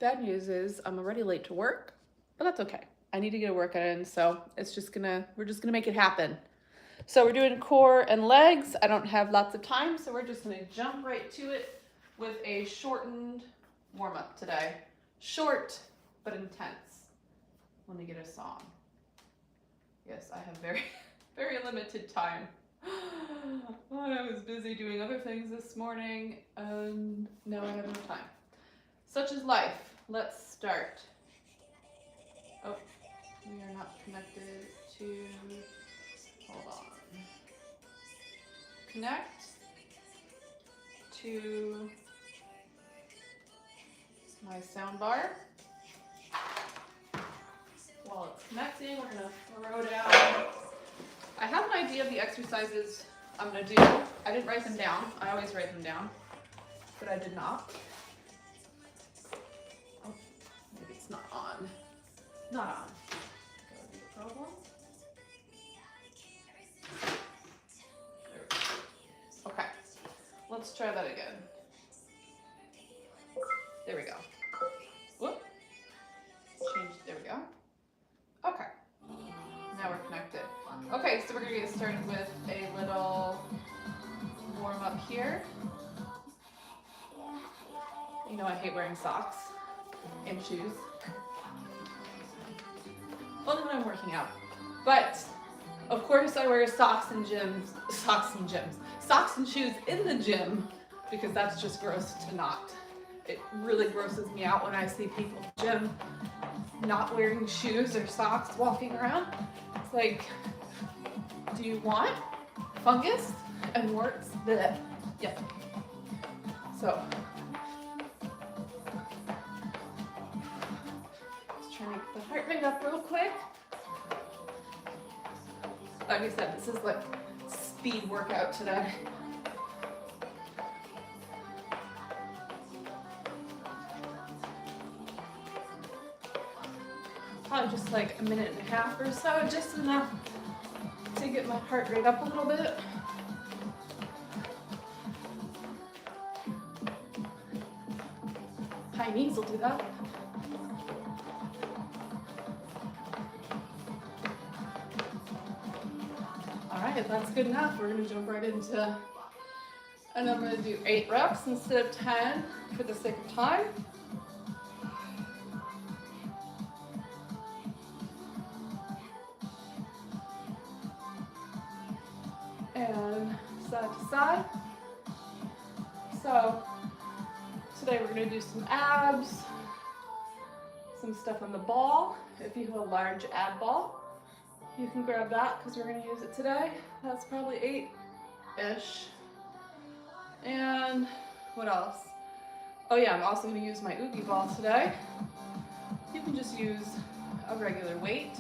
Bad news is I'm already late to work, but that's okay. I need to get a workout in, so we're just gonna make it happen. So we're doing core and legs. I don't have lots of time, so we're just gonna jump right to it with a shortened warm up today. Short but intense. Let me get a song. Yes, I have very, very limited time. I was busy doing other things this morning, and now I have no time. Such is life. Let's start. Oh, we are not connected to. Hold on. Connect to my sound bar. While it's connecting, we're gonna throw down. I have an idea of the exercises I'm gonna do. I didn't write them down. I always write them down, but I did not. Oh, maybe it's not on. Not on. That would be the problem. There we go. Okay, let's try that again. There we go. Whoop. Change. There we go. Okay. Now we're connected. Okay, so we're gonna get started with a little warm up here. You know I hate wearing socks and shoes. Only when I'm working out. But of course I wear socks and shoes in the gym because that's just gross to not. It really grosses me out when I see people in the gym not wearing shoes or socks walking around. It's like, do you want fungus and warts? Blech. Yeah. So, just trying to get the heart rate up real quick. Like I said, this is like speed workout today. Probably just like a minute and a half or so, just enough to get my heart rate up a little bit. High knees will do that. All right, if that's good enough, we're gonna jump right into, and I'm gonna do 8 reps instead of 10 for the sake of time. And side to side. So today we're going to do some abs, some stuff on the ball. If you have a large ab ball, you can grab that because we're going to use it today. That's probably 8-ish. And what else? Oh yeah, I'm also going to use my Oogie ball today. You can just use a regular weight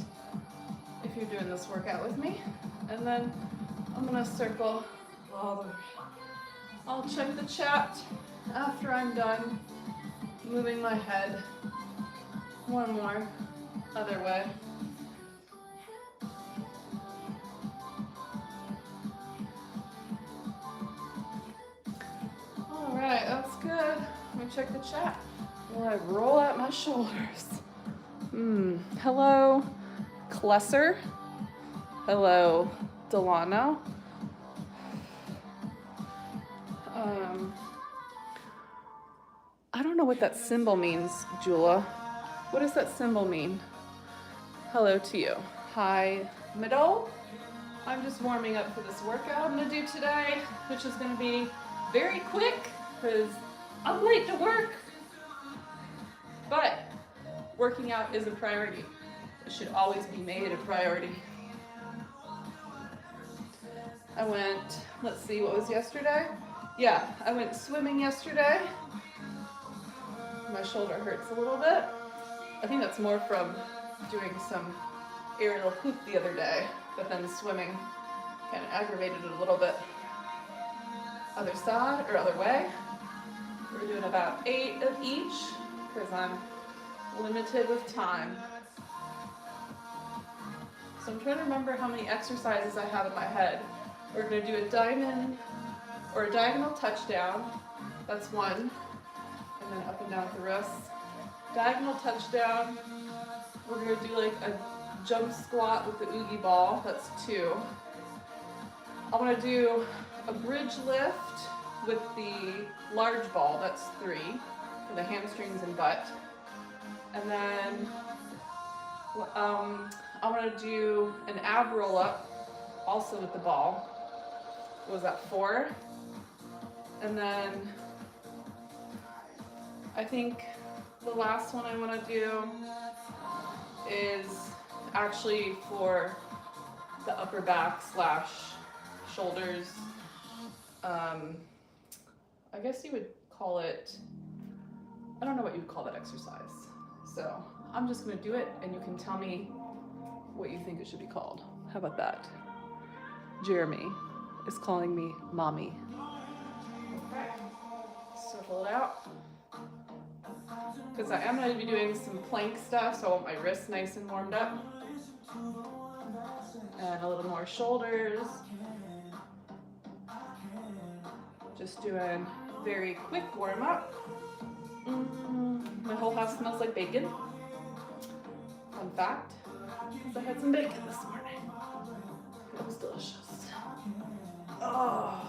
if you're doing this workout with me. And then I'm gonna circle all the way. I'll check the chat after I'm done moving my head. One more, other way. All right, that's good. Let me check the chat while I roll out my shoulders. Hello, Klesser. Hello, Delano. I don't know what that symbol means, Jula. What does that symbol mean? Hello to you. Hi, Middle. I'm just warming up for this workout I'm gonna do today, which is gonna be very quick because I'm late to work. But working out is a priority. It should always be made a priority. I went, let's see, what was yesterday? Yeah, I went swimming yesterday. My shoulder hurts a little bit. I think that's more from doing some aerial hoop the other day, but then swimming kind of aggravated it a little bit. Other side, or other way. We're doing about 8 of each, because I'm limited with time. So I'm trying to remember how many exercises I have in my head. We're gonna do a diamond, or a diagonal touchdown. That's one. And then up and down with the wrists. diagonal touchdown. We're gonna do like a jump squat with the Oogie ball, that's 2. I wanna do a bridge lift with the large ball, that's 3, for the hamstrings and butt. And then I wanna do an ab roll up, also with the ball. What was that, 4? And then I think the last one I wanna do is actually for the upper back / shoulders. I guess you would call it, I don't know what you would call that exercise. So I'm just gonna do it and you can tell me what you think it should be called. How about that? Jeremy is calling me mommy. Okay, circle it out. Because I am going to be doing some plank stuff, so I want my wrists nice and warmed up. And a little more shoulders. Just doing very quick warm up. My whole house smells like bacon. Fun fact, because I had some bacon this morning. It was delicious. Oh.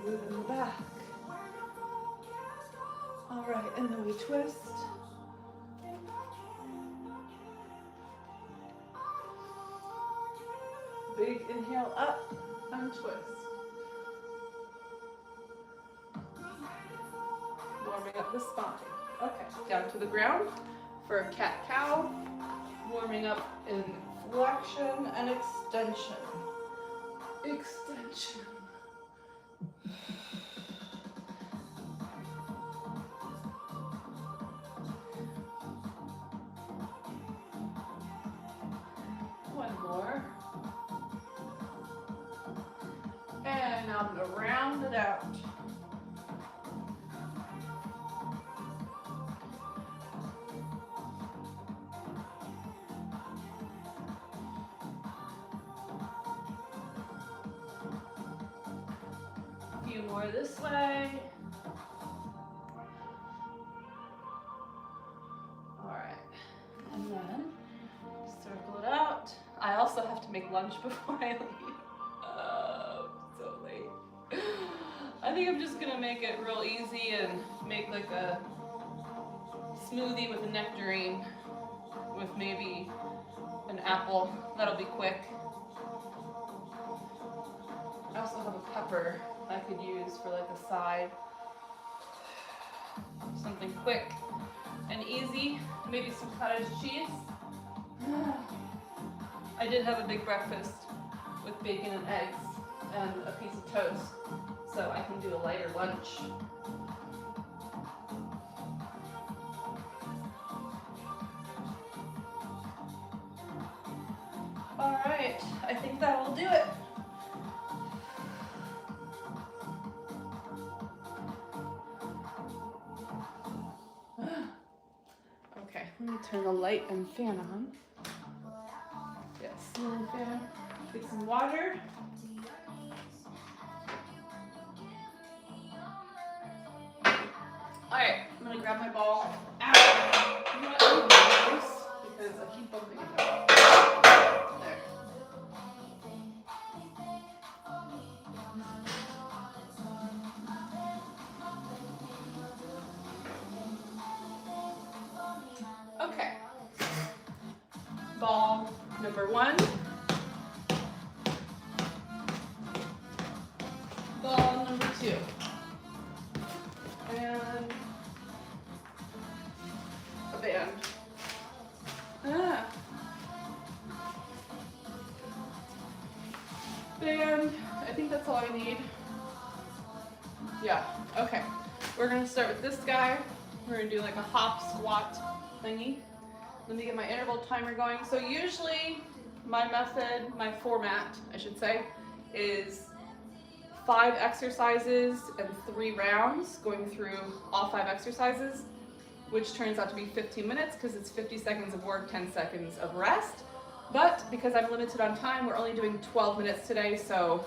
Moving back. All right, and then we twist. Big inhale up and twist. Warming up the spine. Okay, down to the ground for a cat-cow. Warming up in flexion and extension. Extension. One more. And now I'm going to round it out. A few more this way. All right. And then circle it out. I also have to make lunch before I leave. So late. I think I'm just gonna make it real easy and make like a smoothie with a nectarine with maybe an apple. That'll be quick. I also have a pepper I could use for like a side. Something quick and easy. Maybe some cottage cheese. I did have a big breakfast with bacon and eggs and a piece of toast, so I can do a lighter lunch. All right, I think that will do it. Okay, let me turn the light and fan on. Yes, ceiling fan. Get some water. Alright, I'm gonna grab my ball. Ow! You know what? I'm gonna do this because I keep bumping it up. There. Okay. Ball number 1. Ball number 2. And a band. Band. I think that's all I need. Yeah, okay. We're gonna start with this guy. We're gonna do like a hop squat thingy. Let me get my interval timer going. So usually my method, my format, I should say, is 5 exercises and 3 rounds going through all 5 exercises, which turns out to be 15 minutes because it's 50 seconds of work, 10 seconds of rest. But because I'm limited on time, we're only doing 12 minutes today, so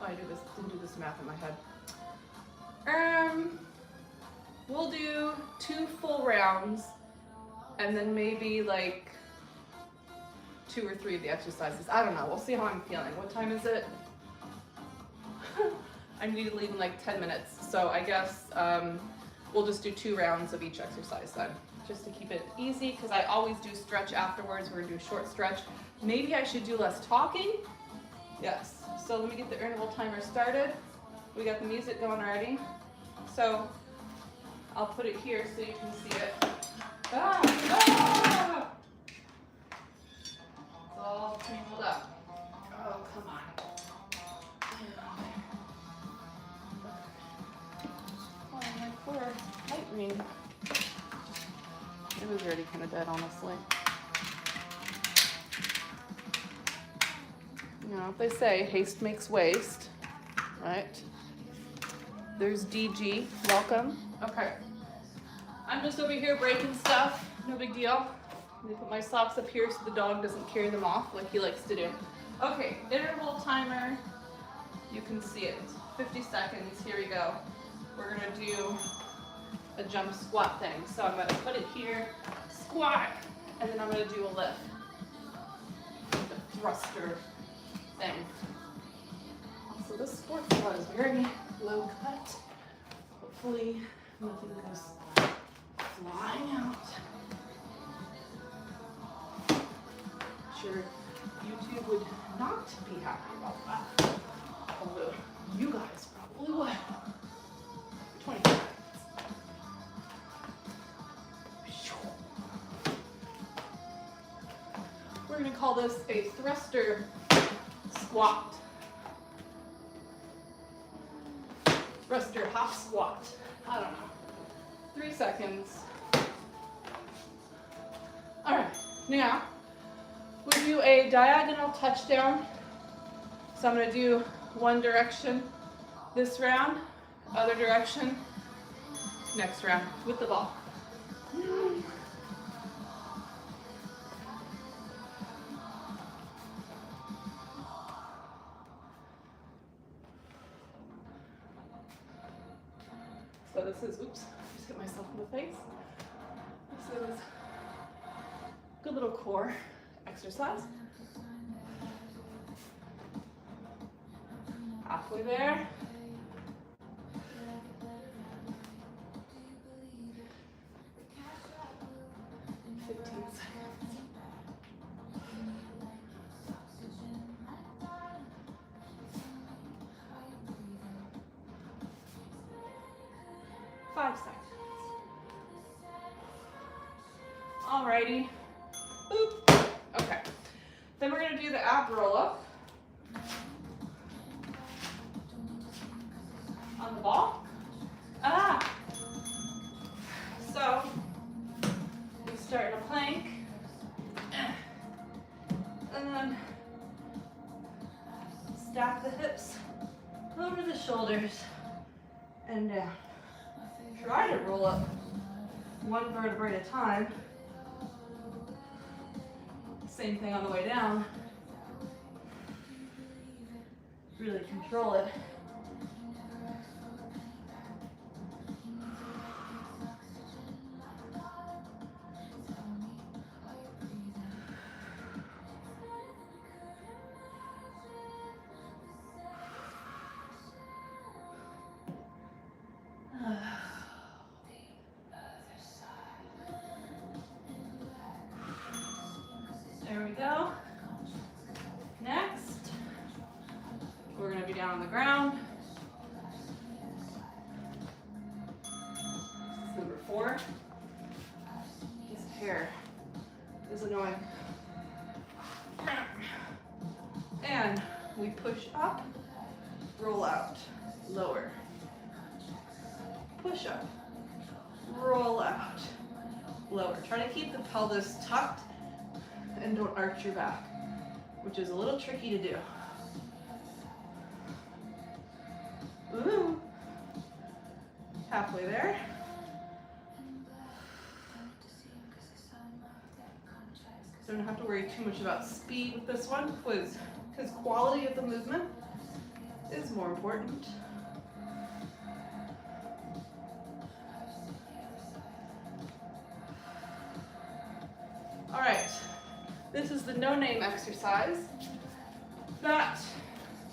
I didn't do this math in my head. We'll do 2 full rounds and then maybe like 2 or 3 of the exercises. I don't know. We'll see how I'm feeling. What time is it? I need to leave in like 10 minutes. So I guess we'll just do 2 rounds of each exercise then, just to keep it easy, because I always do stretch afterwards. We're gonna do a short stretch. Maybe I should do less talking. Yes. So let me get the interval timer started. We got the music going already. So I'll put it here so you can see it. Ah! Ah! It's all tangled up. Oh, come on. Oh, my poor light ring. It was already kind of dead, honestly. You know, they say haste makes waste, right? There's DG, welcome. Okay. I'm just over here breaking stuff, no big deal. Let me put my socks up here so the dog doesn't carry them off like he likes to do. Okay, interval timer, you can see it. 50 seconds, here we go. We're gonna do a jump squat thing. So I'm gonna put it here, squat, and then I'm gonna do a lift. The thruster thing. So this sports bra is very low cut. Hopefully nothing goes flying out. Sure, YouTube would not be happy about that. Although you guys probably would. 20 seconds. We're going to call this a thruster squat. Thruster hop squat. I don't know. 3 seconds. All right, now we do a diagonal touchdown. So I'm going to do one direction this round, other direction next round with the ball. So this is, oops, I just hit myself in the face. This is a good little core exercise. Halfway there. Alrighty. Boop. Okay. Then we're going to do the ab roll up on the ball. Ah! So we start in a plank and then stack the hips over the shoulders and down. Try to roll up one vertebrae at a time. Same thing on the way down. Really control it. There we go. Next, we're going to be down on the ground. This is number 4. This hair is annoying. And we push up, roll out, lower. Push up, roll out, lower. Try to keep the pelvis tucked and don't arch your back, which is a little tricky to do. Ooh. Halfway there. Don't have to worry too much about speed with this one, because quality of the movement is more important. All right, this is the no name exercise that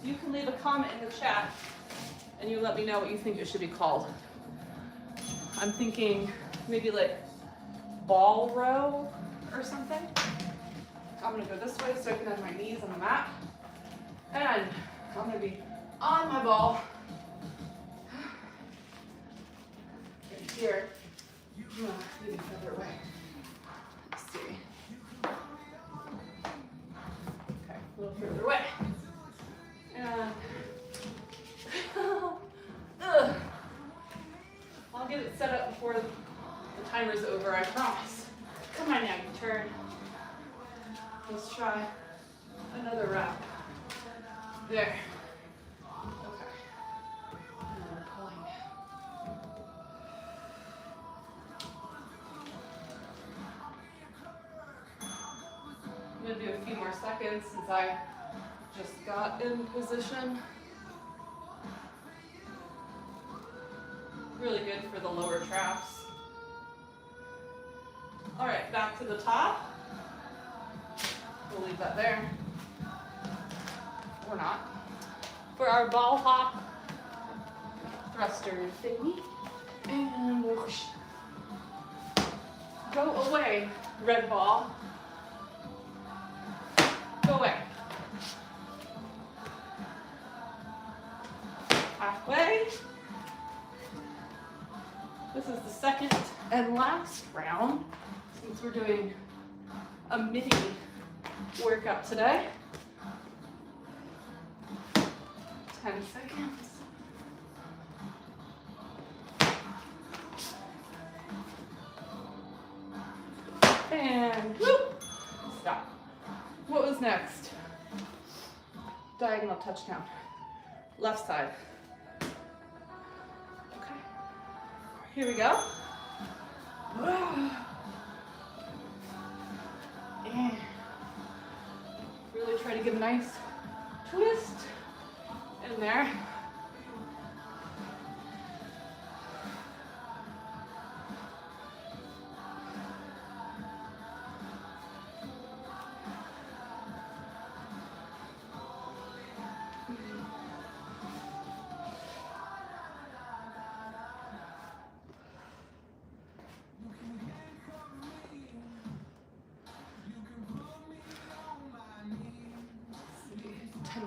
you can leave a comment in the chat and you let me know what you think it should be called. I'm thinking maybe like ball row or something. I'm gonna go this way so I can have my knees on the mat. And I'm gonna be on my ball. Right here. Maybe further away. Let's see. Okay, a little further away. And I'll get it set up before the timer's over, I promise. Come on now, you turn. Let's try another wrap. There. Okay. And we're pulling. I'm going to do a few more seconds since I just got in position. Really good for the lower traps. All right, back to the top. We'll leave that there. Or not. For our ball hop thruster thingy. And whoosh. Go away, red ball. Go away. Halfway. This is the second and last round since we're doing a mini workout today. 10 seconds. And whoop, stop. What was next? Diagonal touchdown. Left side. Okay. Here we go. And really try to get a nice twist in there.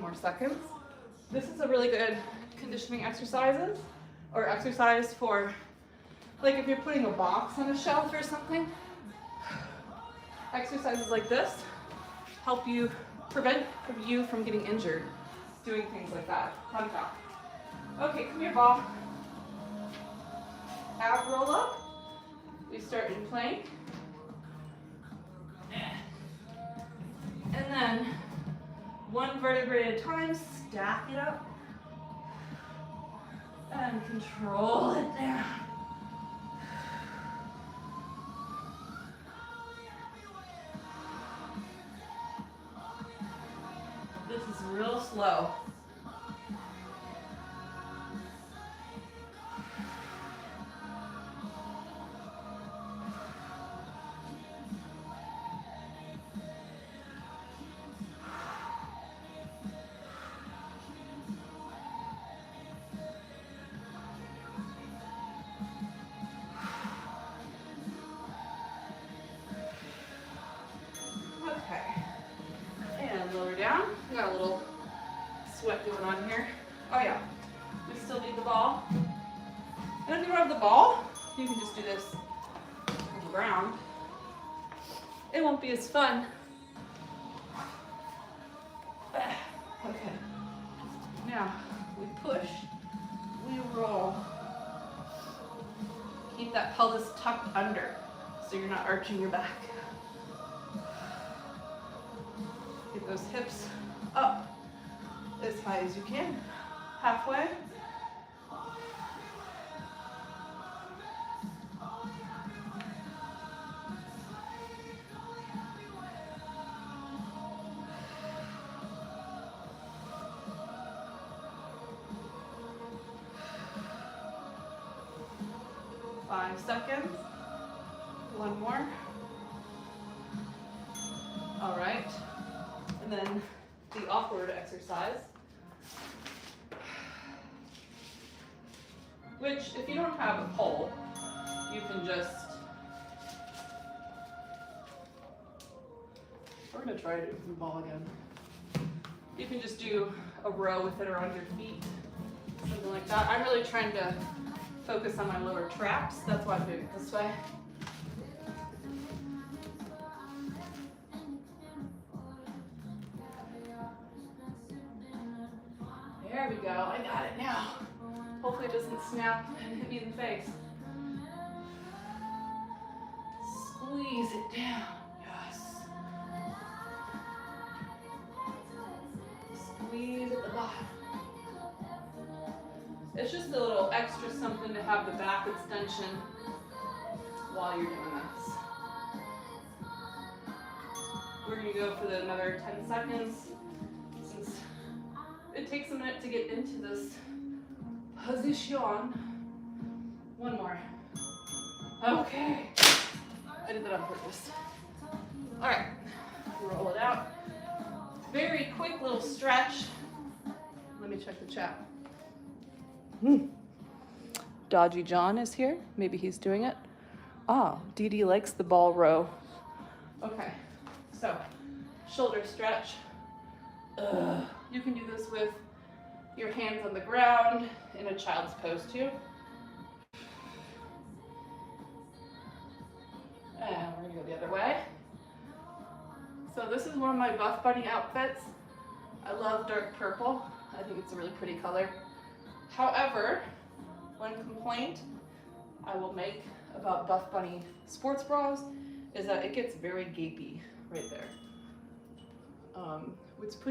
More seconds. This is a really good conditioning exercise for like if you're putting a box on a shelf or something. Exercises like this help you prevent you from getting injured doing things like that. Fun fact. Okay, come here, ball. Ab roll up. We start in plank. And then one vertebrae at a time, stack it up, and control it down. This is real slow. Lower down. We got a little sweat going on here. Oh yeah, we still need the ball. And if you don't have the ball, you can just do this on the ground. It won't be as fun. Okay. Now we push, we roll. Keep that pelvis tucked under so you're not arching your back. Get those hips up as high as you can. Halfway. Five seconds. One more. then the awkward exercise, which if you don't have a pole, you can just, we're gonna try to do the ball again. You can just do a row with it around your feet, something like that. I'm really trying to focus on my lower traps. That's why I'm doing it this way. There we go, I got it now. Hopefully it doesn't snap and hit me in the face. Squeeze it down, yes. Squeeze at the bottom. It's just a little extra something to have the back extension while you're doing this. We're gonna go for another 10 seconds since it takes a minute to get into this position. One more. Okay. I did that on purpose. All right, roll it out. Very quick little stretch. Let me check the chat. Dodgy John is here. Maybe he's doing it. Ah, Dee Dee likes the ball row. Okay, so shoulder stretch. You can do this with your hands on the ground in a child's pose too. And we're gonna go the other way. So this is one of my Buff Bunny outfits. I love dark purple. I think it's a really pretty color. However, one complaint I will make about Buff Bunny sports bras is that it gets very gapey right there, which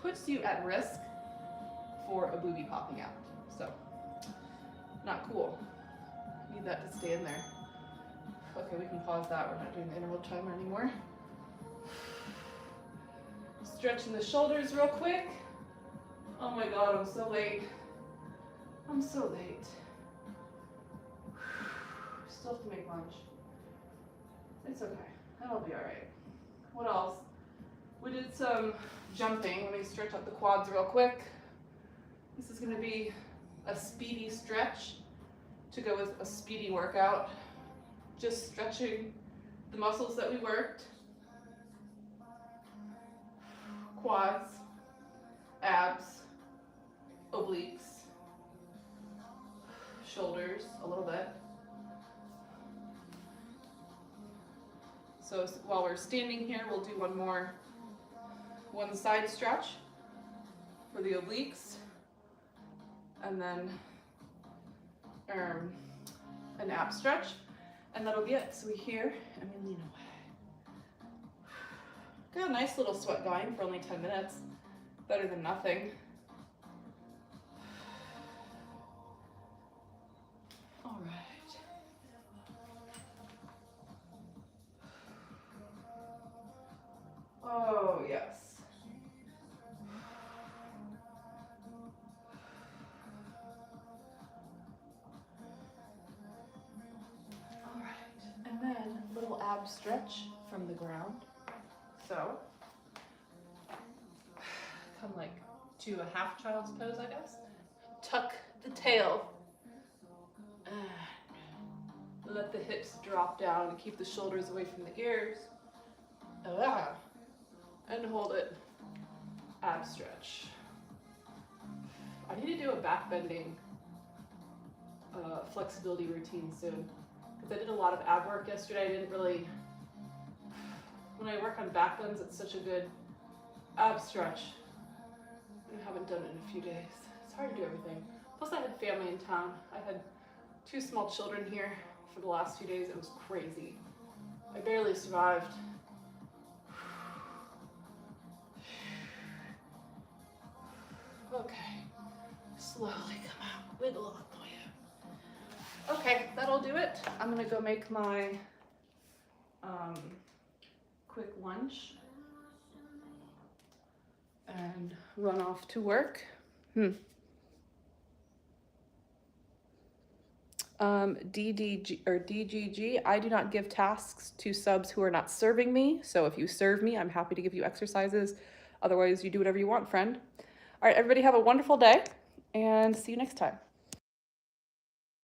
puts you at risk for a booby popping out. So, not cool. Need that to stay in there. Okay, we can pause that. We're not doing the interval timer anymore. Stretching the shoulders real quick. Oh my God, I'm so late. I'm so late. Still have to make lunch. It's okay. That'll be all right. What else? We did some jumping. Let me stretch out the quads real quick. This is going to be a speedy stretch to go with a speedy workout. Just stretching the muscles that we worked. Quads, abs, obliques, shoulders a little bit. So while we're standing here, we'll do one side stretch for the obliques, and then an ab stretch, and that'll be it. So we here, and we lean away. Got a nice little sweat going for only 10 minutes. Better than nothing. All right. Oh, yes. All right, and then a little ab stretch from the ground. So, come like to a half child's pose, I guess. Tuck the tail. Let the hips drop down and keep the shoulders away from the ears. And hold it. Ab stretch. I need to do a back bending flexibility routine soon, because I did a lot of ab work yesterday. I didn't really, when I work on back bends, it's such a good ab stretch. I haven't done it in a few days. It's hard to do everything. Plus I had family in town. I had 2 small children here for the last few days. It was crazy. I barely survived. Okay, slowly come out, wiggle on for you. Okay, that'll do it. I'm gonna go make my quick lunch and run off to work. DDG or DGG, I do not give tasks to subs who are not serving me. So if you serve me, I'm happy to give you exercises. Otherwise, you do whatever you want, friend. All right, everybody have a wonderful day and see you next time.